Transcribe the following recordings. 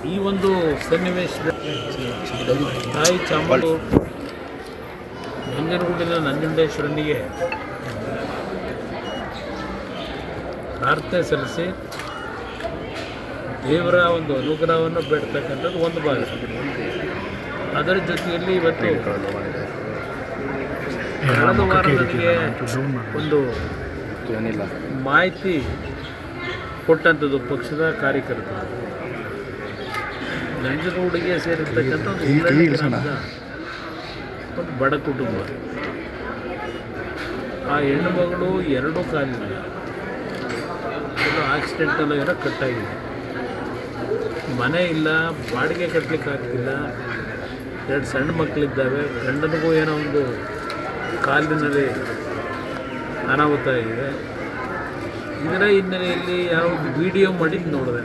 ಈ ಒಂದು ಸನ್ನಿವೇಶದಲ್ಲಿ ತಾಯಿ ಚಾಮುಂಡಿ ನಂಜನಗೂಡಿನ ನಂಜುಂಡೇಶ್ವರನಿಗೆ ಪ್ರಾರ್ಥನೆ ಸಲ್ಲಿಸಿ ದೇವರ ಒಂದು ಅನುಗ್ರಹವನ್ನು ಬೇಡ್ತಕ್ಕಂಥದ್ದು ಒಂದು ಭಾಗ. ಅದರ ಜೊತೆಯಲ್ಲಿ ಇವತ್ತು ಕಳೆದ ವಾರ ನನಗೆ ಒಂದು ಮಾಹಿತಿ ಕೊಟ್ಟಂಥದ್ದು ಪಕ್ಷದ ಕಾರ್ಯಕರ್ತರು ನಂಜನಗೂಡಿಗೆ ಸೇರಿರ್ತಕ್ಕಂಥ ಒಂದು ಬಡ ಕುಟುಂಬ. ಆ ಹೆಣ್ಣು ಮಗಳು ಎರಡೂ ಕಾಲಿಲ್ಲ, ಆಕ್ಸಿಡೆಂಟಲ್ಲಿ ಏನೋ ಕಟ್ಟಾಗಿದೆ, ಮನೆ ಇಲ್ಲ, ಬಾಡಿಗೆ ಕಟ್ಟಲಿಕ್ಕೆ ಆಗ್ತಿಲ್ಲ, 2 ಸಣ್ಣ ಮಕ್ಕಳಿದ್ದಾವೆ, ಗಂಡನಿಗೂ ಏನೋ ಒಂದು ಕಾಲಿನಲ್ಲಿ ಅನಾಹುತ ಆಗಿದೆ. ಇದರ ಹಿನ್ನೆಲೆಯಲ್ಲಿ ಯಾವುದು ವಿಡಿಯೋ ಮಾಡಿದ್ದು ನೋಡಿದೆ,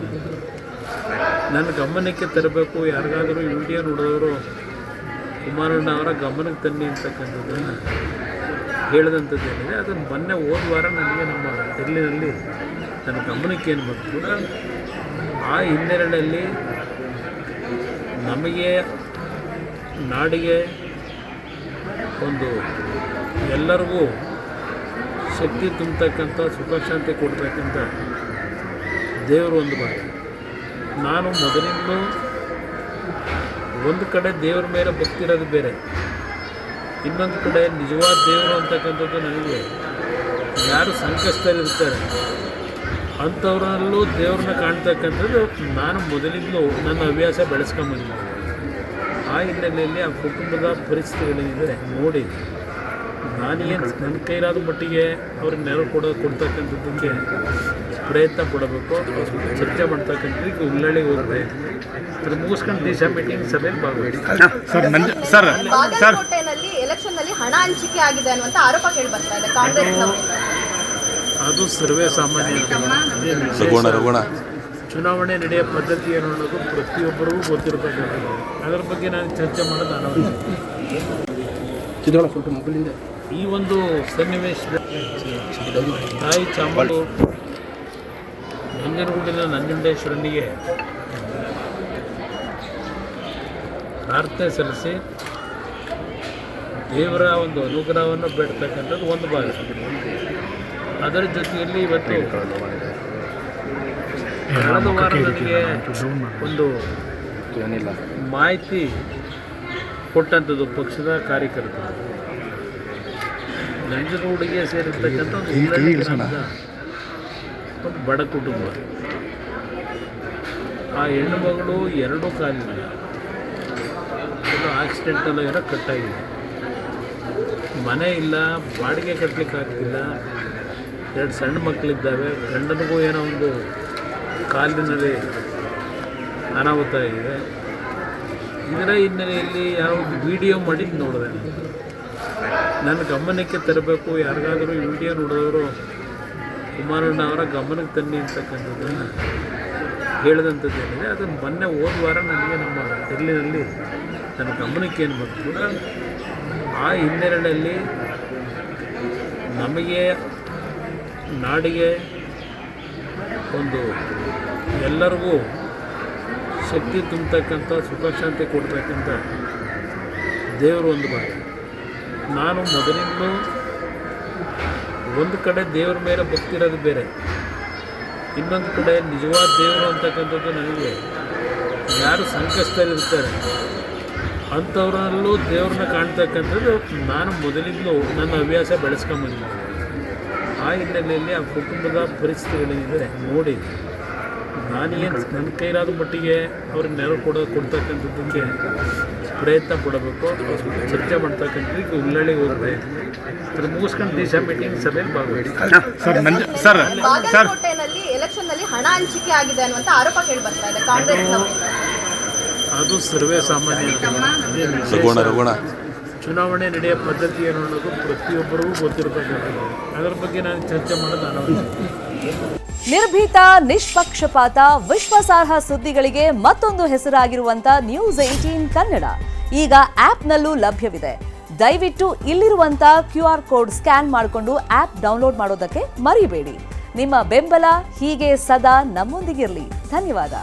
ನನ್ನ ಗಮನಕ್ಕೆ ತರಬೇಕು, ಯಾರಿಗಾದರೂ ಈ ವಿಡಿಯೋ ನೋಡಿದವರು ಕುಮಾರಣ್ಣ ಅವರ ಗಮನಕ್ಕೆ ತನ್ನಿ ಅಂತಕ್ಕಂಥದ್ದನ್ನು ಹೇಳಿದಂಥದ್ದು ಏನಿದೆ. ಅದನ್ನು ಮೊನ್ನೆ ಹೋದ ವಾರ ನನಗೆ ನಮ್ಮ ಡೆಲ್ಲಿನಲ್ಲಿ ನನ್ನ ಗಮನಕ್ಕೆ ಏನು ಬಂತು, ಆ ಹಿನ್ನೆಲೆಯಲ್ಲಿ ನಮಗೆ ನಾಡಿಗೆ ಒಂದು ಎಲ್ಲರಿಗೂ ಶಕ್ತಿ ತುಂಬತಕ್ಕಂಥ ಸುಖ ಶಾಂತಿ ಕೊಡ್ತಕ್ಕಂಥ ದೇವರು ಒಂದು ಭಾಗ. ನಾನು ಮೊದಲಿಂದಲೂ ಒಂದು ಕಡೆ ದೇವ್ರ ಮೇಲೆ ಭಕ್ತಿ ಇರೋದು ಬೇರೆ, ಇನ್ನೊಂದು ಕಡೆ ನಿಜವಾದ ದೇವರು ಅಂತಕ್ಕಂಥದ್ದು ನನಗೆ ಯಾರು ಸಂಕಷ್ಟದಲ್ಲಿರ್ತಾರೆ ಅಂಥವ್ರಲ್ಲೂ ದೇವ್ರನ್ನ ಕಾಣ್ತಕ್ಕಂಥದ್ದು ನಾನು ಮೊದಲಿಂದಲೂ ನನ್ನ ಹವ್ಯಾಸ ಬೆಳೆಸ್ಕೊಂಬಂದಿದ್ದೆ. ಆ ಹಿನ್ನೆಲೆಯಲ್ಲಿ ಆ ಕುಟುಂಬದ ಪರಿಸ್ಥಿತಿಗಳೇನಿದೆ ನೋಡಿ ನಾನೇನು ನನ್ನ ಕೈಲಾದ ಮಟ್ಟಿಗೆ ಅವ್ರಿಗೆ ನೆರವು ಕೊಡ್ತಕ್ಕಂಥದ್ದಕ್ಕೆ ಪ್ರಯತ್ನ ಪಡಬೇಕು, ಚರ್ಚೆ ಮಾಡ್ತಕ್ಕಂಥದ್ದು. ಈಗ ಉಳ್ಳಳ್ಳಿಗೆ ಹೋಗ್ರೆ ಅದು ಮುಗಿಸ್ಕೊಂಡು ದಿಶಾ ಮೀಟಿಂಗ್ ಸಭೆಯಲ್ಲಿ ಭಾಗವಹಿಸ್ತಾರೆ. ಬಾಗಲಕೋಟೆಯಲ್ಲಿ ಎಲೆಕ್ಷನ್ನಲ್ಲಿ ಹಣ ಹಂಚಿಕೆ ಆಗಿದೆ ಅನ್ನುವಂಥ ಆರೋಪ ಕೇಳಿ ಬರ್ತಾ ಇದೆ ಕಾಂಗ್ರೆಸ್. ಅದು ಸರ್ವೇ ಸಾಮಾನ್ಯ. ಚುನಾವಣೆ ನಡೆಯೋ ಪದ್ಧತಿ ಏನು ಅನ್ನೋದು ಪ್ರತಿಯೊಬ್ಬರಿಗೂ ಗೊತ್ತಿರತಕ್ಕಂಥದ್ದು. ಅದರ ಬಗ್ಗೆ ನಾನು ಚರ್ಚೆ ಮಾಡೋದು ಅನವಶ್ಯಕ. ಈ ಒಂದು ಸನ್ನಿವೇಶದಲ್ಲಿ ತಾಯಿ ಚಾಮುಂಡಿ ನಂಜನಗೂಡಿನ ನಂಜುಂಡೇಶ್ವರನಿಗೆ ಪ್ರಾರ್ಥನೆ ಸಲ್ಲಿಸಿ ದೇವರ ಒಂದು ಅನುಗ್ರಹವನ್ನು ಬೇಡ್ತಕ್ಕಂಥದ್ದು ಒಂದು ಭಾಗ. ಅದರ ಜೊತೆಯಲ್ಲಿ ಇವತ್ತು ಕಳೆದ ವಾರ ನನಗೆ ಒಂದು ಮಾಹಿತಿ ಕೊಟ್ಟಂಥದ್ದು ಪಕ್ಷದ ಕಾರ್ಯಕರ್ತರು ನಂಜನಗೂಡಿಗೆ ಸೇರಿರ್ತಕ್ಕಂಥ ಒಂದು ಬಡ ಕುಟುಂಬ. ಆ ಹೆಣ್ಣು ಮಗಳು ಎರಡೂ ಕಾಲಿಲ್ಲ, ಆಕ್ಸಿಡೆಂಟಲ್ಲಿ ಏನೋ ಕಟ್ಟಾಗಿದೆ, ಮನೆ ಇಲ್ಲ, ಬಾಡಿಗೆ ಕಟ್ಟಲಿಕ್ಕೆ ಆಗ್ತಿಲ್ಲ, 2 ಸಣ್ಣ ಮಕ್ಕಳಿದ್ದಾವೆ, ಗಂಡನಿಗೂ ಏನೋ ಒಂದು ಕಾಲಿನಲ್ಲಿ ಅನಾಹುತ ಆಗಿದೆ. ಇದರ ಹಿನ್ನೆಲೆಯಲ್ಲಿ ಯಾವುದು ವಿಡಿಯೋ ಮಾಡಿದ್ದು ನೋಡಿದೆ, ನನ್ನ ಗಮನಕ್ಕೆ ತರಬೇಕು, ಯಾರಿಗಾದರೂ ಈ ವಿಡಿಯೋ ನೋಡಿದವರು ಕುಮಾರಣ್ಣ ಅವರ ಗಮನಕ್ಕೆ ತನ್ನಿ ಅಂತಕ್ಕಂಥದ್ದನ್ನು ಹೇಳಿದಂಥದ್ದು ಏನಿದೆ. ಅದನ್ನು ಮೊನ್ನೆ ಹೋದ ವಾರ ನನಗೆ ನಮ್ಮ ಡೆಲ್ಲಿನಲ್ಲಿ ನನ್ನ ಗಮನಕ್ಕೆ ಏನು ಬಂತು, ಆ ಹಿನ್ನೆಲೆಯಲ್ಲಿ ನಮಗೆ ನಾಡಿಗೆ ಒಂದು ಎಲ್ಲರಿಗೂ ಶಕ್ತಿ ತುಂಬತಕ್ಕಂಥ ಸುಖ ಶಾಂತಿ ಕೊಡ್ತಕ್ಕಂಥ ದೇವರು ಒಂದು ಭಾಗ. ನಾನು ಮೊದಲಿಂದಲೂ ಒಂದು ಕಡೆ ದೇವ್ರ ಮೇಲೆ ಭಕ್ತಿ ಇರೋದು ಬೇರೆ, ಇನ್ನೊಂದು ಕಡೆ ನಿಜವಾದ ದೇವರು ಅಂತಕ್ಕಂಥದ್ದು ನನಗೆ ಯಾರು ಸಂಕಷ್ಟದಲ್ಲಿರ್ತಾರೆ ಅಂಥವ್ರಲ್ಲೂ ದೇವ್ರನ್ನ ಕಾಣ್ತಕ್ಕಂಥದ್ದು ನಾನು ಮೊದಲಿಂದಲೂ ನನ್ನ ಹವ್ಯಾಸ ಬೆಳೆಸ್ಕೊಂಬಂದಿದ್ದೆ. ಆ ಹಿನ್ನೆಲೆಯಲ್ಲಿ ಆ ಕುಟುಂಬದ ಪರಿಸ್ಥಿತಿಗಳೇನಿದೆ ನೋಡಿ ನಾನೇನು ನನ್ನ ಕೈಲಾದ ಮಟ್ಟಿಗೆ ಅವ್ರಿಗೆ ನೆರವು ಕೊಡ್ತಕ್ಕಂಥದ್ದಕ್ಕೆ ಪ್ರಯತ್ನ ಪಡಬೇಕು, ಚರ್ಚೆ ಮಾಡ್ತಕ್ಕಂಥದ್ದು. ಈಗ ಉಳ್ಳಳ್ಳಿಗೆ ಹೋಗ್ರೆ ಅದು ಮುಗಿಸ್ಕೊಂಡು ದಿಶಾ ಮೀಟಿಂಗ್ ಸಭೆಯಲ್ಲಿ ಭಾಗವಹಿಸ್ತಾರೆ. ಬಾಗಲಕೋಟೆಯಲ್ಲಿ ಎಲೆಕ್ಷನ್ನಲ್ಲಿ ಹಣ ಹಂಚಿಕೆ ಆಗಿದೆ ಅನ್ನುವಂಥ ಆರೋಪ ಕೇಳಿ ಬರ್ತಾ ಇದೆ ಕಾಂಗ್ರೆಸ್. ಅದು ಸರ್ವೇ ಸಾಮಾನ್ಯ. ಚುನಾವಣೆ ನಡೆಯೋ ಪದ್ಧತಿ ಏನು ಅನ್ನೋದು ಪ್ರತಿಯೊಬ್ಬರಿಗೂ ಗೊತ್ತಿರತಕ್ಕಂಥದ್ದು. ಅದರ ಬಗ್ಗೆ ನಾನು ಚರ್ಚೆ ಮಾಡೋದು ಅನವಶ್ಯಕ. ನಿರ್ಭೀತ, ನಿಷ್ಪಕ್ಷಪಾತ, ವಿಶ್ವಾಸಾರ್ಹ ಸುದ್ದಿಗಳಿಗೆ ಮತ್ತೊಂದು ಹೆಸರಾಗಿರುವಂತ ನ್ಯೂಸ್ 18 ಕನ್ನಡ ಈಗ ಆಪ್ನಲ್ಲೂ ಲಭ್ಯವಿದೆ. ದಯವಿಟ್ಟು ಇಲ್ಲಿರುವಂತ QR ಕೋಡ್ ಸ್ಕ್ಯಾನ್ ಮಾಡಿಕೊಂಡು ಆಪ್ ಡೌನ್ಲೋಡ್ ಮಾಡೋದಕ್ಕೆ ಮರಿಬೇಡಿ. ನಿಮ್ಮ ಬೆಂಬಲ ಹೀಗೆ ಸದಾ ನಮ್ಮೊಂದಿಗಿರಲಿ. ಧನ್ಯವಾದ.